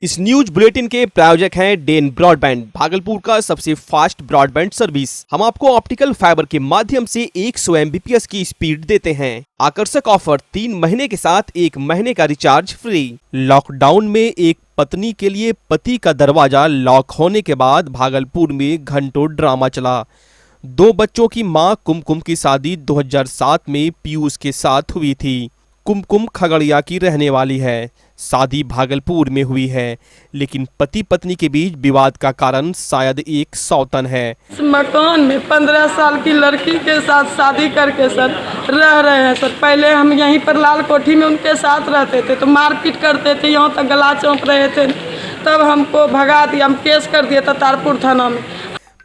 इस news bulletin के प्रायोजक हैं डेन ब्रॉडबैंड, भागलपुर का सबसे फास्ट ब्रॉडबैंड सर्विस। हम आपको ऑप्टिकल फाइबर के माध्यम से 100 Mbps की स्पीड देते हैं। आकर्षक ऑफर 3 महीने के साथ 1 महीने का रिचार्ज फ्री। लॉकडाउन में एक पत्नी के लिए पति का दरवाजा लॉक होने के बाद भागलपुर में घंटों ड्रामा चला। 2 बच्चों की मां कुमकुम की शादी 2007 में पीयूष के साथ हुई थी। कुमकुम खगड़िया की रहने वाली है। शादी भागलपुर में हुई है, लेकिन पति पत्नी के बीच विवाद का कारण शायद एक सौतन है। इस मकान में 15 साल की लड़की के साथ शादी करके सर रह रहे हैं सर। पहले हम यहीं पर लाल कोठी में उनके साथ रहते थे, तो मारपीट करते थे, यहाँ तक गला चौंक रहे थे। तब हमको भगा दिया, हम केस कर दिया था तारपुर थाना में।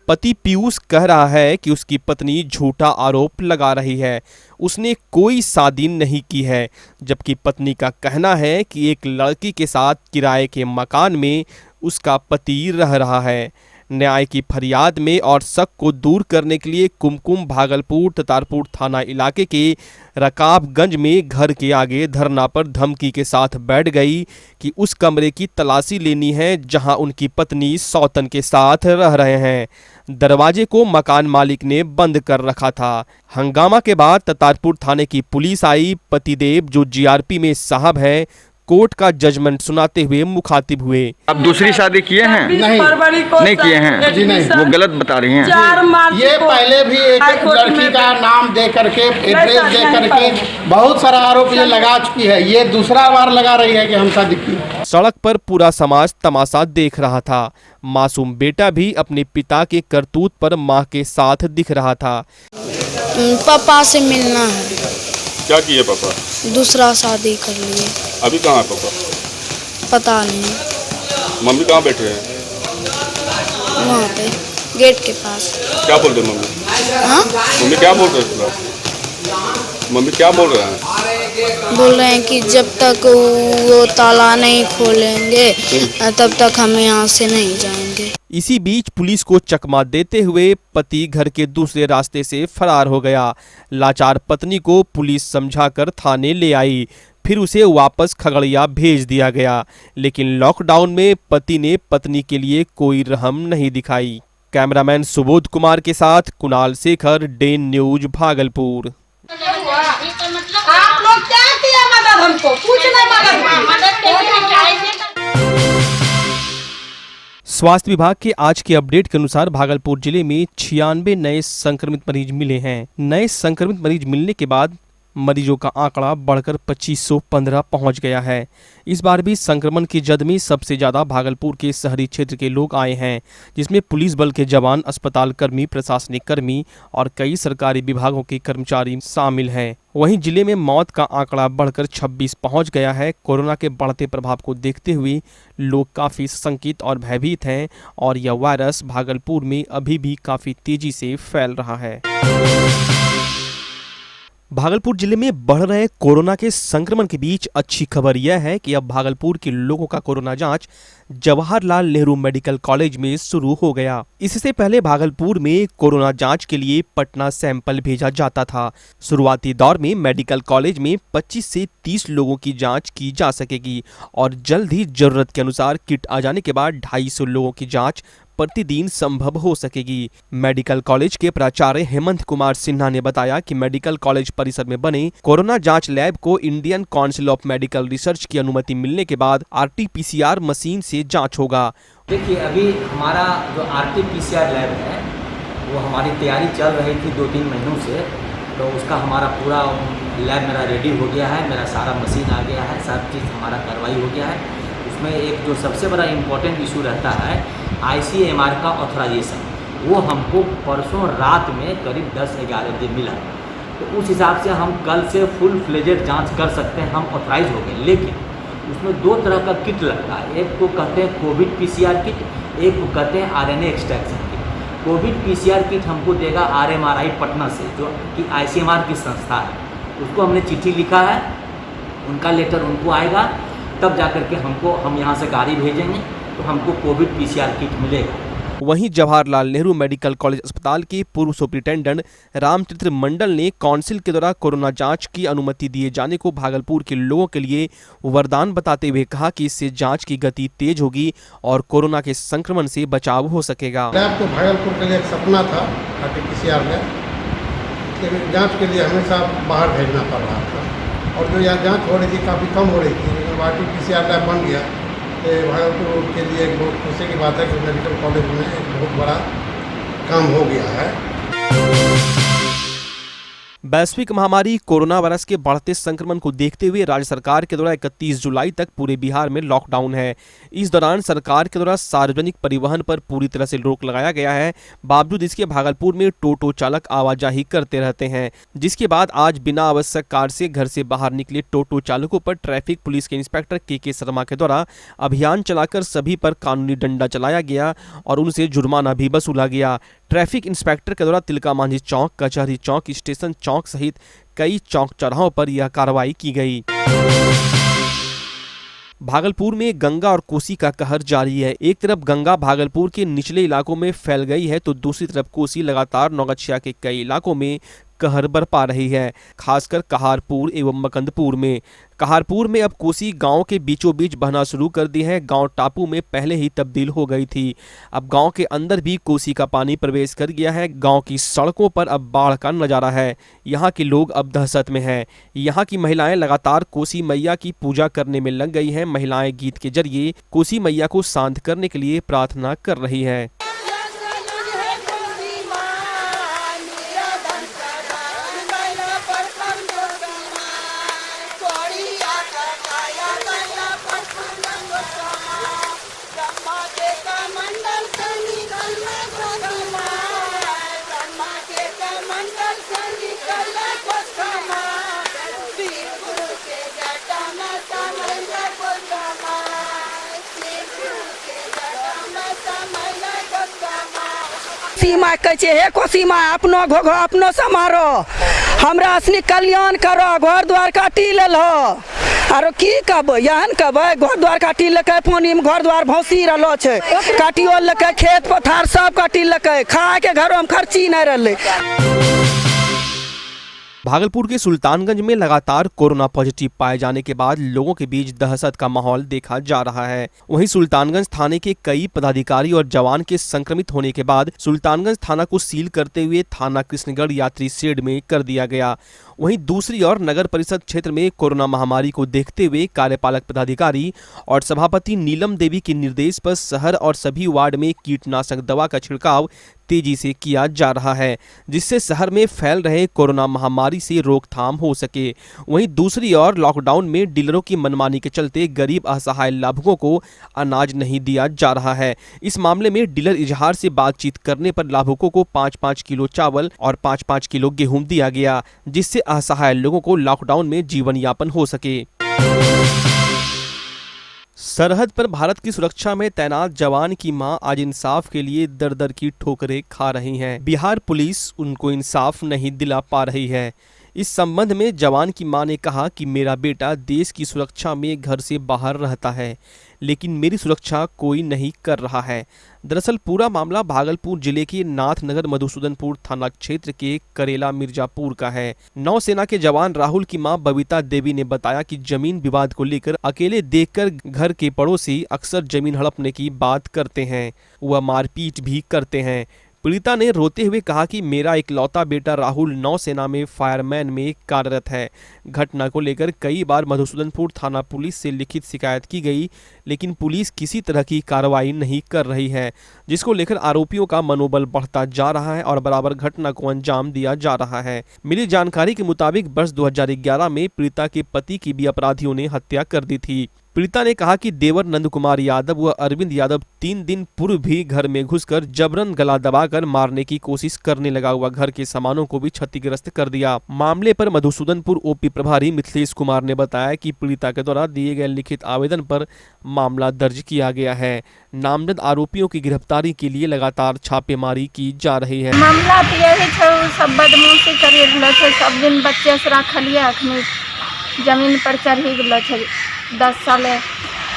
पति पीयूष कह रहा है कि उसकी पत्नी झूठा आरोप लगा रही है, उसने कोई शादी नहीं की है, जबकि पत्नी का कहना है कि एक लड़की के साथ किराए के मकान में उसका पति रह रहा है। न्याय की फरियाद में और शक को दूर करने के लिए कुमकुम भागलपुर तारपुर थाना इलाके के रकाबगंज में घर के आगे धरना पर धमकी के साथ बैठ गई कि उस कमरे की तलाशी लेनी है जहां उनकी पत्नी सौतन के साथ रह रहे हैं। दरवाजे को मकान मालिक ने बंद कर रखा था। हंगामा के बाद तारपुर थाने की पुलिस आई। पतिदेव जो जीआरपी में साहब है, कोर्ट का जजमेंट सुनाते हुए मुखातिब हुए। अब दूसरी शादी किए हैं? नहीं किए हैं जी, नहीं। वो गलत बता रही हैं। 4 मार्च ये पहले भी एक लड़की का नाम दे करके, एड्रेस दे करके बहुत सारा आरोप ये लगा चुकी है। ये दूसरा बार लगा रही है कि हम शादी की। सड़क पर पूरा समाज तमाशा देख रहा था। मासूम बेटा भी अपने पिता के करतूत पर मां के साथ दिख रहा था। पापा से मिलना है। क्या किए पापा? दूसरा शादी कर लिए। अभी कहाँ है पापा? पता नहीं। मम्मी कहाँ बैठे हैं? वहाँ पे गेट के पास। क्या बोल रहे मम्मी? हाँ? मम्मी क्या बोल रहे हैं? मम्मी क्या बोल रहे हैं? बोल रहे हैं कि जब तक वो ताला नहीं खोलेंगे तब तक हम यहाँ से नहीं जाएंगे। इसी बीच पुलिस को चकमा देते हुए पति घर के दूसरे रास्ते से फरार हो गया। लाचार पत्नी को पुलिस समझाकर थाने ले आई, फिर उसे वापस खगड़िया भेज दिया गया। लेकिन लॉकडाउन में पति ने पत्नी के लिए कोई रहम नहीं दिखाई। कैमरामैन सुबोध कुमार के साथ कुणाल शेखर, डेन न्यूज भागलपुर। आप लोग क्या किया मदद हमको? कुछ नहीं मदद। स्वास्थ्य विभाग के आज के अपडेट के अनुसार भागलपुर जिले में 96 नए संक्रमित मरीज मिले हैं। नए संक्रमित मरीज मिलने के बाद मरीजों का आंकड़ा बढ़कर 2515 पहुंच गया है। इस बार भी संक्रमण की जद में सबसे ज़्यादा भागलपुर के शहरी क्षेत्र के लोग आए हैं, जिसमें पुलिस बल के जवान, अस्पताल कर्मी, प्रशासनिक कर्मी और कई सरकारी विभागों के कर्मचारी शामिल हैं। वहीं जिले में मौत का आंकड़ा बढ़कर 26 पहुंच गया है। कोरोना के बढ़ते प्रभाव को देखते हुए लोग काफ़ी शंकित और भयभीत हैं और यह वायरस भागलपुर में अभी भी काफ़ी तेजी से फैल रहा है। भागलपुर जिले में बढ़ रहे कोरोना के संक्रमण के बीच अच्छी खबर यह है कि अब भागलपुर के लोगों का कोरोना जांच जवाहरलाल नेहरू मेडिकल कॉलेज में शुरू हो गया। इससे पहले भागलपुर में कोरोना जांच के लिए पटना सैंपल भेजा जाता था। शुरुआती दौर में मेडिकल कॉलेज में 25 से 30 लोगों की जांच की जा सकेगी और जल्द ही जरूरत के अनुसार किट आ जाने के बाद 250 लोगों की जांच प्रतिदिन संभव हो सकेगी। मेडिकल कॉलेज के प्राचार्य हेमंत कुमार सिन्हा ने बताया कि मेडिकल कॉलेज परिसर में बने कोरोना जांच लैब को Indian council of medical research की अनुमति मिलने के बाद RT-PCR मशीन से जांच होगा। देखिए, अभी हमारा जो RT-PCR लैब है वो हमारी तैयारी चल रही थी 2-3 महीनों से, तो उसका हमारा पूरा लैब मेरा रेडी हो गया है, मेरा सारा मशीन आ गया है, सब चीज़ हमारा कार्रवाई हो गया है। उसमें एक जो सबसे बड़ा इम्पोर्टेंट इशू रहता है ICMR का ऑथराइजेशन, वो हमको परसों रात में करीब 10-11 दिन मिला। तो उस हिसाब से हम कल से फुल फ्लेजेड जांच कर सकते हैं, हम ऑथराइज हो गए। लेकिन उसमें 2 तरह का किट लगता है, एक को कहते हैं कोविड PCR किट, एक को कहते हैं RNA extraction kit. Covid PCR kit हमको देगा RMRI पटना से, जो कि ICMR की संस्था है। उसको हमने चिट्ठी लिखा है, उनका लेटर उनको आएगा, तब जा कर के हम यहाँ से गाड़ी भेजेंगे तो हमको कोविड PCR किट मिलेगा। वहीं जवाहरलाल नेहरू मेडिकल कॉलेज अस्पताल के पूर्व सुपरिटेंडेंट रामचंद्र मंडल ने काउंसिल के द्वारा कोरोना जांच की अनुमति दिए जाने को भागलपुर के लोगों के लिए वरदान बताते हुए कहा कि इससे जांच की गति तेज होगी और कोरोना के संक्रमण से बचाव हो सकेगा। लैब तो भागलपुर के लिए एक सपना था, RT-PCR लैब, लेकिन जांच के लिए हमेशा बाहर भेजना पड़ रहा था और जो यहाँ जांच हो रही थी काफ़ी कम हो रही थी, लेकिन RT-PCR लैब बन गया। भागलपुर के लिए एक बहुत खुशी की बात है कि मेडिकल कॉलेज में एक बहुत बड़ा काम हो गया है। वैश्विक महामारी कोरोना वायरस के बढ़ते संक्रमण को देखते हुए राज्य सरकार के द्वारा 31 जुलाई तक पूरे बिहार में लॉकडाउन है। इस दौरान सरकार के द्वारा सार्वजनिक परिवहन पर पूरी तरह से रोक लगाया गया है। बावजूद इसके भागलपुर में टोटो चालक आवाजाही करते रहते हैं, जिसके बाद आज बिना आवश्यक कार्य से घर से बाहर निकले टोटो चालकों पर ट्रैफिक पुलिस के इंस्पेक्टर के शर्मा के द्वारा अभियान चलाकर सभी पर कानूनी डंडा चलाया गया और उनसे जुर्माना भी वसूला गया। ट्रैफिक इंस्पेक्टर के द्वारा तिलका मांझी चौक, कचहरी चौक, स्टेशन चौक सहित कई चौक चौराहों पर यह कार्रवाई की गई। भागलपुर में गंगा और कोसी का कहर जारी है। एक तरफ गंगा भागलपुर के निचले इलाकों में फैल गई है तो दूसरी तरफ कोसी लगातार नौगछिया के कई इलाकों में कहर बरपा रही है, खासकर कहारपुर एवं मकंदपुर में। कहारपुर में अब कोसी गांव के बीचों बीच बहना शुरू कर दी है। गांव टापू में पहले ही तब्दील हो गई थी, अब गांव के अंदर भी कोसी का पानी प्रवेश कर गया है। गांव की सड़कों पर अब बाढ़ का नजारा है। यहां के लोग अब दहशत में हैं। यहां की महिलाएं लगातार कोसी मैया की पूजा करने में लग गई हैं। महिलाएं गीत के जरिए कोसी मैया को शांत करने के लिए प्रार्थना कर रही है। सीमा कहै हे कोसी माँ अपनो घोघो अपनो समारो, हमरा असली कल्याण करो, घर द्वार काटी लेलहो। आरो की कहबै, यहन कहबै घर द्वार काटी लेकै, पानी में घर द्वार भौसी रहलो छै, काटियो लेकै, खेत पथार सब काटी लेकै, खाए के घरों में खर्ची नहीं रहलै। भागलपुर के सुल्तानगंज में लगातार कोरोना पॉजिटिव पाए जाने के बाद लोगों के बीच दहशत का माहौल देखा जा रहा है। वहीं सुल्तानगंज थाने के कई पदाधिकारी और जवान के संक्रमित होने के बाद सुल्तानगंज थाना को सील करते हुए थाना कृष्णगढ़ यात्री शेड में कर दिया गया। वहीं दूसरी ओर नगर परिषद क्षेत्र में कोरोना महामारी को देखते हुए कार्यपालक पदाधिकारी और सभापति नीलम देवी के निर्देश पर शहर और सभी वार्ड में कीटनाशक दवा का छिड़काव तेजी से किया जा रहा है, जिससे शहर में फैल रहे कोरोना महामारी से रोकथाम हो सके। वहीं दूसरी ओर लॉकडाउन में डीलरों की मनमानी के चलते गरीब असहाय लाभुकों को अनाज नहीं दिया जा रहा है। इस मामले में डीलर इजहार से बातचीत करने पर लाभुकों को 5-5 किलो चावल और 5-5 किलो गेहूं दिया गया, जिससे असहाय लोगों को लॉकडाउन में जीवन यापन हो सके। सरहद पर भारत की सुरक्षा में तैनात जवान की मां आज इंसाफ के लिए दर दर की ठोकरें खा रही हैं। बिहार पुलिस उनको इंसाफ नहीं दिला पा रही है। इस संबंध में जवान की मां ने कहा कि मेरा बेटा देश की सुरक्षा में घर से बाहर रहता है, लेकिन मेरी सुरक्षा कोई नहीं कर रहा है। दरअसल पूरा मामला भागलपुर जिले के नाथनगर मधुसूदनपुर थाना क्षेत्र के करेला मिर्जापुर का है। नौसेना के जवान राहुल की मां बबीता देवी ने बताया कि जमीन विवाद को लेकर अकेले देखकर घर के पड़ोसी अक्सर जमीन हड़पने की बात करते हैं, वह मारपीट भी करते हैं। पीड़िता ने रोते हुए कहा कि मेरा इकलौता बेटा राहुल नौसेना में फायरमैन में कार्यरत है। घटना को लेकर कई बार मधुसूदनपुर थाना पुलिस से लिखित शिकायत की गई, लेकिन पुलिस किसी तरह की कार्रवाई नहीं कर रही है, जिसको लेकर आरोपियों का मनोबल बढ़ता जा रहा है और बराबर घटना को अंजाम दिया जा रहा है। मिली जानकारी के मुताबिक वर्ष 2011 में पीड़िता के पति की भी अपराधियों ने हत्या कर दी थी। पीड़िता ने कहा कि देवर नंद कुमार यादव व अरविंद यादव 3 दिन पूर्व भी घर में घुसकर जबरन गला दबाकर मारने की कोशिश करने लगा हुआ घर के सामानों को भी क्षतिग्रस्त कर दिया। मामले पर मधुसूदनपुर ओपी प्रभारी मिथिलेश कुमार ने बताया कि पीड़िता के द्वारा दिए गए लिखित आवेदन पर मामला दर्ज किया गया है। नामजद आरोपियों की गिरफ्तारी के लिए लगातार छापेमारी की जा रही है। मामला तो यही सब बदमाशी करी सब दिन बच्चे से रखलिए, अखनी जमीन पर चढ़ी गलो 10 साल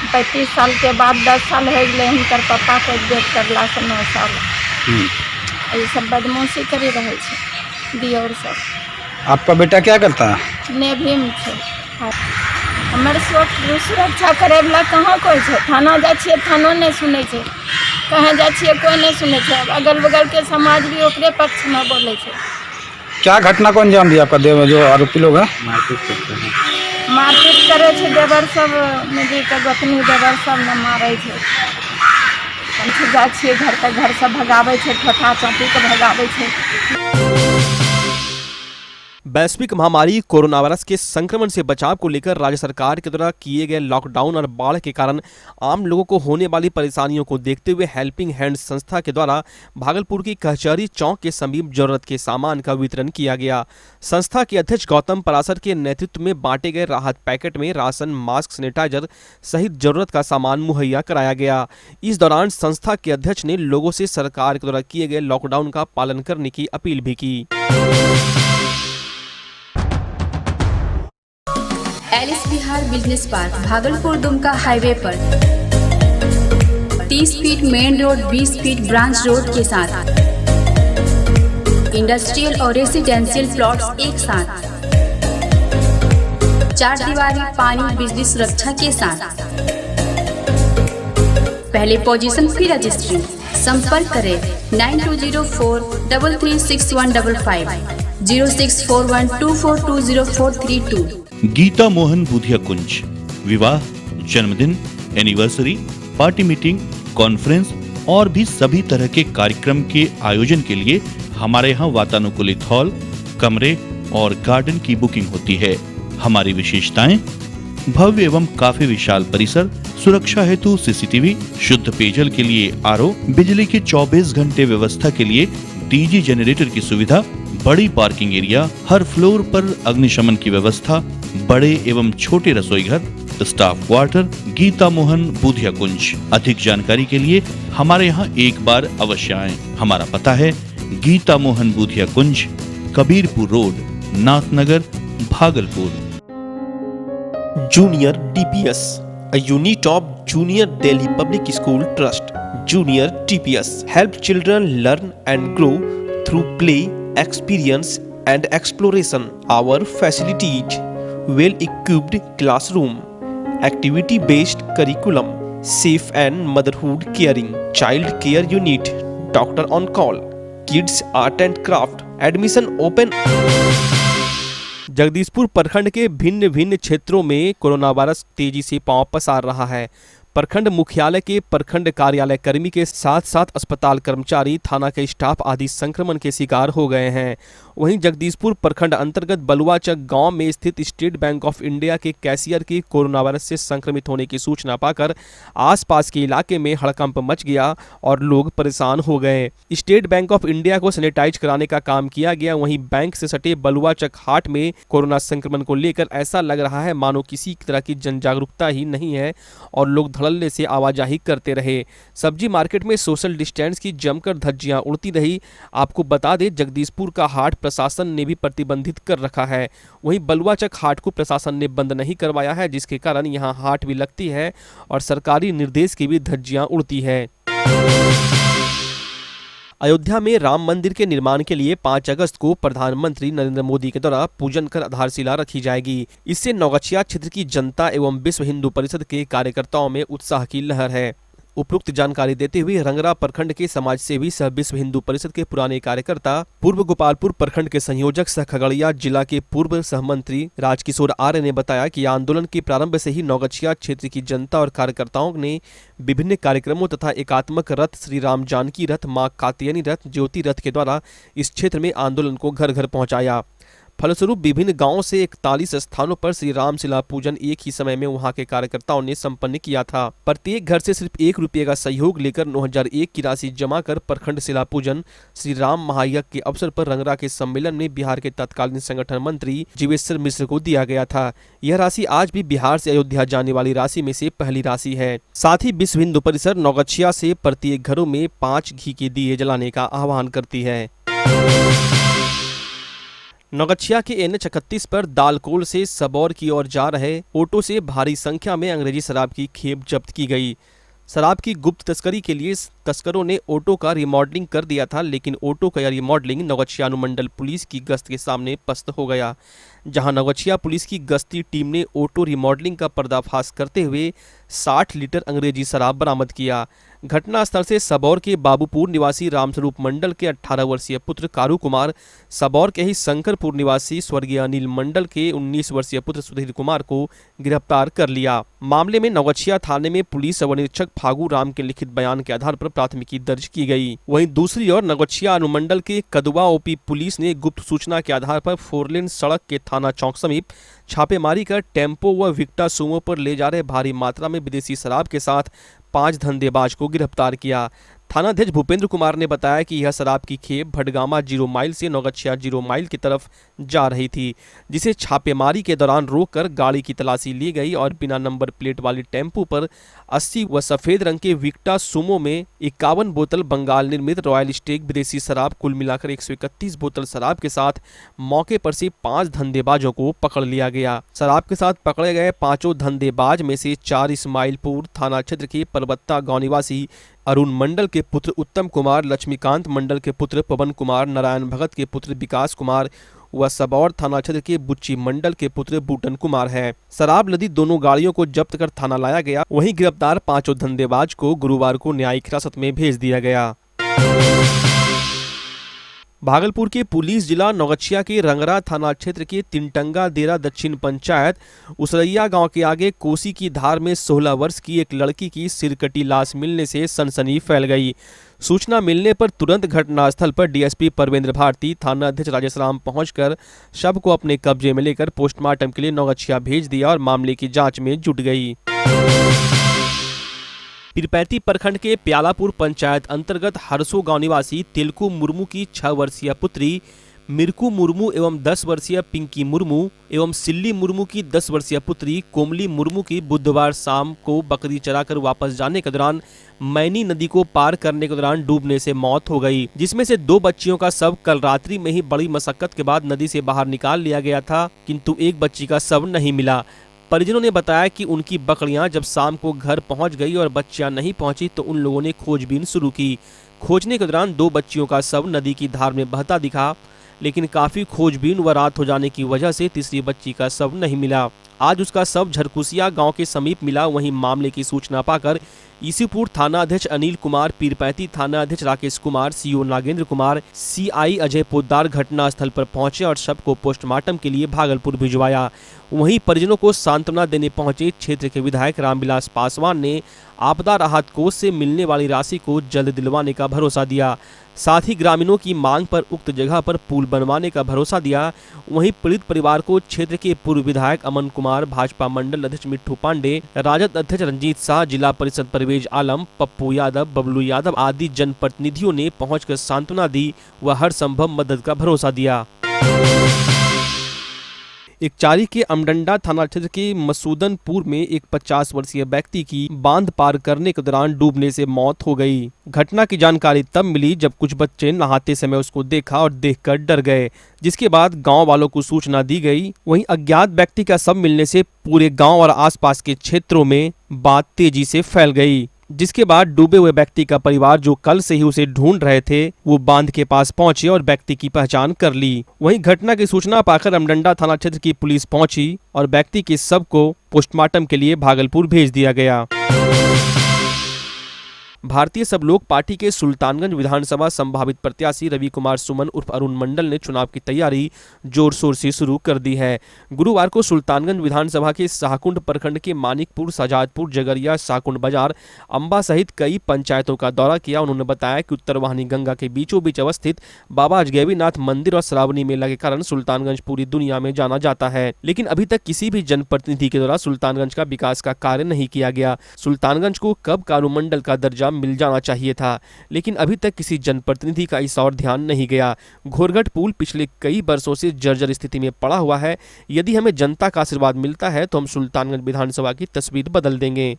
35 साल के बाद 10 साल हो गए हिनकर पापा के डेथ करला से 9 साल। ये सब बदमाशी करी रहे छे दियोर सब। आपका बेटा क्या करता है? नेवी में छे। हमर सुरक्षा करे वाला कहाँ कोई छे? थाना जा छिए, थानो नहीं सुने छे। कहाँ जा छिए, कोई नहीं सुने छे। अगल बगल के समाज भी ओकरे पक्ष में बोले छे। क्या घटना को अंजाम दिया आपका देवर जो आरोपी लोग हैं? मारपीट करे छे देवर सब, मेरी के गोतनी देवर सब न मारे छे। हम जा छिए घर से भगावे छे, ठोठा चौंकी के भगावे छे। वैश्विक महामारी कोरोना वायरस के संक्रमण से बचाव को लेकर राज्य सरकार के द्वारा किए गए लॉकडाउन और बाढ़ के कारण आम लोगों को होने वाली परेशानियों को देखते हुए हेल्पिंग हैंड संस्था के द्वारा भागलपुर की कचहरी चौक के समीप जरूरत के सामान का वितरण किया गया। संस्था के अध्यक्ष गौतम पराशर के नेतृत्व में बांटे गए राहत पैकेट में राशन, मास्क, सैनिटाइजर सहित जरूरत का सामान मुहैया कराया गया। इस दौरान संस्था के अध्यक्ष ने लोगों से सरकार के द्वारा किए गए लॉकडाउन का पालन करने की अपील भी की। एलिस Bihar business park Bhagalpur Dumka highway पर 30 feet main road, 20 feet branch road के साथ इंडस्ट्रियल और रेसिडेंशियल प्लॉट्स एक साथ, 4 दीवारी, पानी, बिजली सुरक्षा के साथ। पहले पोजीशन फिर रजिस्ट्री। संपर्क करें 9204336155 064124204332। गीता मोहन बुधिया कुंज विवाह, जन्मदिन, एनिवर्सरी, पार्टी, मीटिंग, कॉन्फ्रेंस और भी सभी तरह के कार्यक्रम के आयोजन के लिए हमारे यहाँ वातानुकूलित हॉल, कमरे और गार्डन की बुकिंग होती है। हमारी विशेषताएं: भव्य एवं काफी विशाल परिसर, सुरक्षा हेतु सीसीटीवी, शुद्ध पेयजल के लिए आरओ, बिजली की 24 घंटे व्यवस्था के लिए डीजी जनरेटर की सुविधा, बड़ी पार्किंग एरिया, हर फ्लोर पर अग्निशमन की व्यवस्था, बड़े एवं छोटे रसोई घर, स्टाफ क्वार्टर। गीता मोहन बुधिया कुंज। अधिक जानकारी के लिए हमारे यहाँ एक बार अवश्य आएं। हमारा पता है Geeta Mohan Budhiya Kunj, Kabirpur road, Nathnagar, Bhagalpur. Junior DPS, a unit of Junior Delhi Public School Trust. Junior DPS help children learn and grow through play, experience and exploration. Our facilities: well-equipped classroom, activity-based curriculum, safe and motherhood caring, child care unit, doctor on call, kids art and craft. Admission open. Jagdishpur प्रखंड के भिन्न भिन्न क्षेत्रों में corona virus तेजी से पांव पसार रहा है। प्रखंड मुख्यालय के प्रखंड कार्यालय कर्मी के साथ साथ अस्पताल कर्मचारी, थाना के स्टाफ आदि संक्रमण के शिकार हो गए हैं। वहीं जगदीशपुर प्रखंड अंतर्गत बलुआचक गांव में स्थित स्टेट बैंक ऑफ इंडिया के कैशियर के कोरोना वायरस से संक्रमित होने की सूचना पाकर आसपास के इलाके में हड़कंप मच गया और लोग परेशान हो गए। स्टेट बैंक ऑफ इंडिया को सैनिटाइज कराने का काम किया गया। वहीं बैंक से सटे बलुआचक हाट में कोरोना संक्रमण को लेकर ऐसा लग रहा है मानो किसी तरह की जन जागरूकता ही नहीं है और लोग धड़ल्ले से आवाजाही करते रहे। सब्जी मार्केट में सोशल डिस्टेंस की जमकर धज्जियां उड़ती रही। आपको बता दें जगदीशपुर का हाट प्रशासन ने भी प्रतिबंधित कर रखा है। वहीं बलुआचक हाट को प्रशासन ने बंद नहीं करवाया है, जिसके कारण यहां हाट भी लगती है और सरकारी निर्देश की भी धज्जियां उड़ती है। अयोध्या में राम मंदिर के निर्माण के लिए 5 अगस्त को प्रधानमंत्री नरेंद्र मोदी के द्वारा पूजन कर आधारशिला रखी जाएगी। इससे नौगछिया क्षेत्र की जनता एवं विश्व हिंदू परिषद के कार्यकर्ताओं में उत्साह की लहर है। उपरोक्त जानकारी देते हुए रंगरा प्रखंड के समाज सेवी सह विश्व हिंदू परिषद के पुराने कार्यकर्ता, पूर्व गोपालपुर प्रखंड के संयोजक सह खगड़िया जिला के पूर्व सहमंत्री राजकिशोर आर्य ने बताया कि आंदोलन के प्रारंभ से ही नौगछिया क्षेत्र की जनता और कार्यकर्ताओं ने विभिन्न कार्यक्रमों तथा एकात्मक रथ, श्री राम जानकी रथ, मां कात्यायनी रथ, ज्योति रथ के द्वारा इस क्षेत्र में आंदोलन को घर घर पहुंचाया। फलस्वरूप विभिन्न गांवों से 41 स्थानों पर श्री राम शिला पूजन एक ही समय में वहां के कार्यकर्ताओं ने संपन्न किया था। प्रत्येक घर से सिर्फ 1 रुपये का सहयोग लेकर 9001 की राशि जमा कर प्रखंड शिला पूजन श्री राम महायज्ञ के अवसर पर रंगरा के सम्मेलन में बिहार के तत्कालीन संगठन मंत्री जीवेश्वर मिश्र को दिया गया था। यह राशि आज भी बिहार से अयोध्या जाने वाली राशि में से पहली राशि है। साथ ही विश्व हिंदू परिषद नौगछिया से प्रत्येक घरों में 5 घी के दिए जलाने का आह्वान करती है। नौगछिया के NH 31 पर दालकोल से सबौर की ओर जा रहे ऑटो से भारी संख्या में अंग्रेजी शराब की खेप जब्त की गई। शराब की गुप्त तस्करी के लिए तस्करों ने ऑटो का रिमॉडलिंग कर दिया था, लेकिन ऑटो का यह रिमॉडलिंग नौगछिया अनुमंडल पुलिस की गश्त के सामने पस्त हो गया, जहां नौगछिया पुलिस की गश्ती टीम ने ऑटो रिमॉडलिंग का पर्दाफाश करते हुए 60 लीटर अंग्रेजी शराब बरामद किया। घटनास्थल से सबौर के बाबूपुर निवासी रामस्वरूप मंडल के 18 वर्षीय पुत्र कारू कुमार, सबौर के ही शंकरपुर निवासी स्वर्गीय अनिल मंडल के 19 वर्षीय पुत्र सुधीर कुमार को गिरफ्तार कर लिया। मामले में नौगछिया थाने में पुलिस अवर निरीक्षक फागू राम के लिखित बयान के आधार पर प्राथमिकी दर्ज की गई। वहीं दूसरी ओर नौगछिया अनुमंडल के कदवा ओपी पुलिस ने गुप्त सूचना के आधार पर 4 लेन सड़क के थाना चौक समीप छापेमारी कर टेम्पो व विक्टा सुमो पर ले जा रहे भारी मात्रा में विदेशी शराब के साथ 5 धंधेबाज को गिरफ्तार किया। थानाध्यक्ष भूपेंद्र कुमार ने बताया कि यह शराब की खेप भटगामा 0 माइल से नौगछिया 0 माइल की तरफ जा रही थी, जिसे छापेमारी के दौरान रोककर गाड़ी की तलाशी ली गई और बिना नंबर प्लेट वाली टेम्पो पर 80 व सफेद रंग के विक्टा सुमो में 51 बोतल बंगाल निर्मित रॉयल स्टेग विदेशी शराब कुल मिलाकर 131 बोतल शराब के साथ मौके पर से 5 धंधेबाजों को पकड़ लिया गया। शराब के साथ पकड़े गए 5 धंधेबाज में से 4 इस्माइलपुर थाना क्षेत्र के परबत्ता गांव निवासी अरुण मंडल के पुत्र उत्तम कुमार, लक्ष्मीकांत मंडल के पुत्र पवन कुमार, नारायण भगत के पुत्र विकास कुमार व सबौर थाना क्षेत्र के बुच्ची मंडल के पुत्र बूटन कुमार है। शराब लदी दोनों गाड़ियों को जब्त कर थाना लाया गया। वहीं गिरफ्तार 5 धंधेबाज को गुरुवार को न्यायिक हिरासत में भेज दिया गया। भागलपुर के पुलिस जिला नौगछिया के रंगरा थाना क्षेत्र के तिनटंगा देरा दक्षिण पंचायत उसरैया गांव के आगे कोसी की धार में 16 वर्ष की एक लड़की की सिरकटी लाश मिलने से सनसनी फैल गई। सूचना मिलने पर तुरंत घटनास्थल पर डीएसपी परवेंद्र भारती, थाना अध्यक्ष राजेश राम पहुंचकर शव को अपने कब्जे में लेकर पोस्टमार्टम के लिए नौगछिया भेज दिया और मामले की जांच में जुट गई। पीरपैंती प्रखंड के प्यालापुर पंचायत अंतर्गत हरसो गांव निवासी तिलकू मुर्मू की 6 वर्षीय पुत्री मिर्कू मुर्मू एवं 10 वर्षीय पिंकी मुर्मू एवं सिल्ली मुर्मू की 10 वर्षीय पुत्री कोमली मुर्मू की बुधवार शाम को बकरी चराकर वापस जाने के दौरान मैनी नदी को पार करने के दौरान डूबने से मौत हो गई, जिसमें से 2 बच्चियों का शव कल रात्रि में ही बड़ी मशक्कत के बाद नदी से बाहर निकाल लिया गया था, किंतु एक बच्ची का शव नहीं मिला। परिजनों ने बताया कि उनकी बकरियां जब शाम को घर पहुंच गई और बच्चियां नहीं पहुंची तो उन लोगों ने खोजबीन शुरू की। खोजने के दौरान 2 बच्चियों का शव नदी की धार में बहता दिखा, लेकिन काफी खोजबीन व रात हो जाने की वजह से तीसरी बच्ची का शव नहीं मिला। आज उसका शव झरकुसिया गांव के समीप मिला। वहीं मामले की सूचना पाकर ईसीपुर थाना अध्यक्ष अनिल कुमार, पीरपैंती थाना अध्यक्ष राकेश कुमार, सीओ नागेंद्र कुमार, सीआई अजय पोद्दार घटनास्थल पर पहुंचे और शव को पोस्टमार्टम के लिए भागलपुर भिजवाया। वहीं परिजनों को सांत्वना देने पहुंचे क्षेत्र के विधायक रामविलास पासवान ने आपदा राहत कोष से मिलने वाली राशि को जल्द दिलवाने का भरोसा दिया। साथ ही ग्रामीणों की मांग पर उक्त जगह पर पुल बनवाने का भरोसा दिया। वहीं पीड़ित परिवार को क्षेत्र के पूर्व विधायक अमन कुमार, भाजपा मंडल अध्यक्ष मिट्ठू पांडे, राजद अध्यक्ष रंजीत शाह, जिला परिषद परवेज आलम, पप्पू यादव, बबलू यादव आदि जनप्रतिनिधियों ने पहुंचकर सांत्वना दी व हर संभव मदद का भरोसा दिया। एकचारी के अमडंडा थाना क्षेत्र के मसूदनपुर में एक 50 वर्षीय व्यक्ति की बांध पार करने के दौरान डूबने से मौत हो गई। घटना की जानकारी तब मिली जब कुछ बच्चे नहाते समय उसको देखा और देखकर डर गए, जिसके बाद गांव वालों को सूचना दी गई। वहीं अज्ञात व्यक्ति का शव मिलने से पूरे गांव और आसपास के क्षेत्रों में बात तेजी से फैल गई, जिसके बाद डूबे हुए व्यक्ति का परिवार जो कल से ही उसे ढूंढ रहे थे वो बांध के पास पहुंचे और व्यक्ति की पहचान कर ली। वहीं घटना की सूचना पाकर अमडंडा थाना क्षेत्र की पुलिस पहुंची और व्यक्ति के शव को पोस्टमार्टम के लिए भागलपुर भेज दिया गया। भारतीय सब लोग पार्टी के सुल्तानगंज विधानसभा संभावित प्रत्याशी रवि कुमार सुमन उर्फ अरुण मंडल ने चुनाव की तैयारी जोर शोर से शुरू कर दी है। गुरुवार को सुल्तानगंज विधानसभा के शाहकुंड प्रखंड के मानिकपुर, शहजादपुर, जगरिया, शाहकुंड बाजार, अंबा सहित कई पंचायतों का दौरा किया। उन्होंने बताया कि उत्तर वाहिनी गंगा के बीचों बीच अवस्थित बाबा अजगैबीनाथ मंदिर और श्रावणी मेला के कारण सुल्तानगंज पूरी दुनिया में जाना जाता है, लेकिन अभी तक किसी भी जनप्रतिनिधि के द्वारा सुल्तानगंज का विकास का कार्य नहीं किया गया। सुल्तानगंज को कब कानूमंडल का दर्जा मिल जाना चाहिए था, लेकिन अभी तक किसी जनप्रतिनिधि का इस और ध्यान नहीं गया। घोरघट पुल पिछले कई वर्षों से जर्जर स्थिति में पड़ा हुआ है। यदि हमें जनता का आशीर्वाद मिलता है तो हम सुल्तानगंज विधानसभा की तस्वीर बदल देंगे।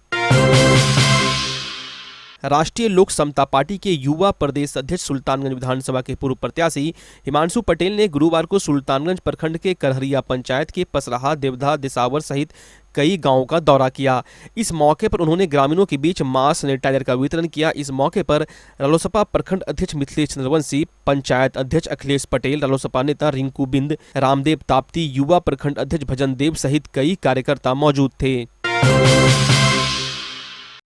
राष्ट्रीय लोक समता पार्टी के युवा प्रदेश अध्यक्ष सुल्तानगंज विधानसभा के पूर्व प्रत्याशी हिमांशु पटेल ने गुरुवार को सुल्तानगंज प्रखंड के करहरिया पंचायत के पसराहा, देवधा, दिसावर सहित कई गांवों का दौरा किया। इस मौके पर उन्होंने ग्रामीणों के बीच मास्क सैनिटाइजर का वितरण किया। इस मौके पर रालोसपा प्रखंड अध्यक्ष मिथिलेश चंद्रवंशी, पंचायत अध्यक्ष अखिलेश पटेल, रालोसपा नेता रिंकू बिंद, रामदेव ताप्ती, युवा प्रखंड अध्यक्ष भजन देव सहित कई कार्यकर्ता मौजूद थे।